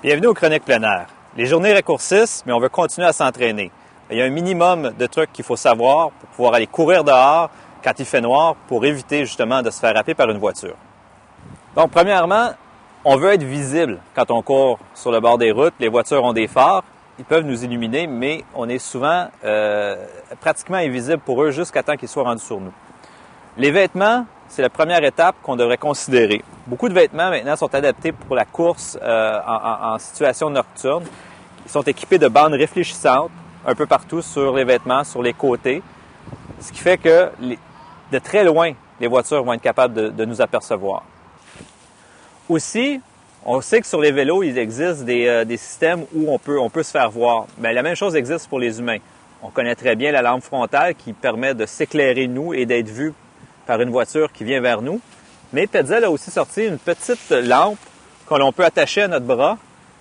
Bienvenue aux Chroniques plein air. Les journées raccourcissent, mais on veut continuer à s'entraîner. Il y a un minimum de trucs qu'il faut savoir pour pouvoir aller courir dehors quand il fait noir pour éviter justement de se faire happer par une voiture. Donc, premièrement, on veut être visible quand on court sur le bord des routes. Les voitures ont des phares, ils peuvent nous illuminer, mais on est souvent pratiquement invisible pour eux jusqu'à temps qu'ils soient rendus sur nous. Les vêtements, c'est la première étape qu'on devrait considérer. Beaucoup de vêtements maintenant sont adaptés pour la course en situation nocturne. Ils sont équipés de bandes réfléchissantes un peu partout sur les vêtements, sur les côtés, ce qui fait que de très loin, les voitures vont être capables de nous apercevoir. Aussi, on sait que sur les vélos, il existe des systèmes où on peut se faire voir. Bien, la même chose existe pour les humains. On connaît très bien la lampe frontale qui permet de s'éclairer nous et d'être vu par une voiture qui vient vers nous. Mais Petzl a aussi sorti une petite lampe que l'on peut attacher à notre bras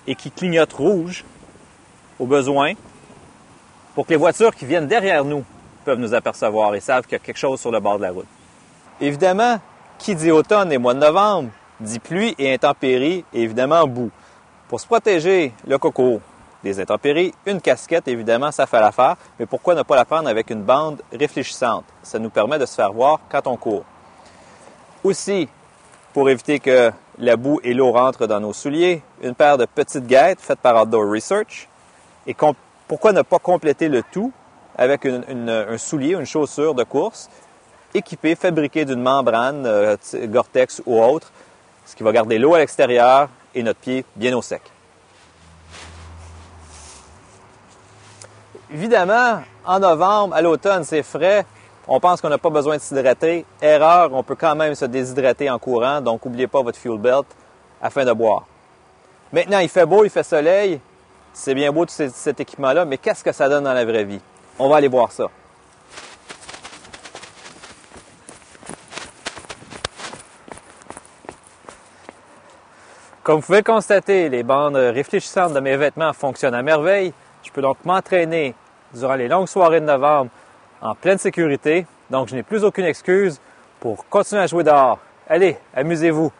et qui clignote rouge au besoin pour que les voitures qui viennent derrière nous peuvent nous apercevoir et savent qu'il y a quelque chose sur le bord de la route. Évidemment, qui dit automne et mois de novembre, dit pluie et intempéries et évidemment boue. Pour se protéger le coco des intempéries, une casquette, évidemment, ça fait l'affaire, mais pourquoi ne pas la prendre avec une bande réfléchissante? Ça nous permet de se faire voir quand on court. Aussi, pour éviter que la boue et l'eau rentrent dans nos souliers, une paire de petites guêtres faites par Outdoor Research. Et pourquoi ne pas compléter le tout avec un soulier, une chaussure de course équipée, fabriquée d'une membrane Gore-Tex ou autre, ce qui va garder l'eau à l'extérieur et notre pied bien au sec. Évidemment, en novembre, à l'automne, c'est frais. On pense qu'on n'a pas besoin de s'hydrater. Erreur, on peut quand même se déshydrater en courant, donc n'oubliez pas votre fuel belt afin de boire. Maintenant, il fait beau, il fait soleil. C'est bien beau tout cet équipement-là, mais qu'est-ce que ça donne dans la vraie vie? On va aller voir ça. Comme vous pouvez le constater, les bandes réfléchissantes de mes vêtements fonctionnent à merveille. Je peux donc m'entraîner durant les longues soirées de novembre en pleine sécurité. Donc, je n'ai plus aucune excuse pour continuer à jouer dehors. Allez, amusez-vous!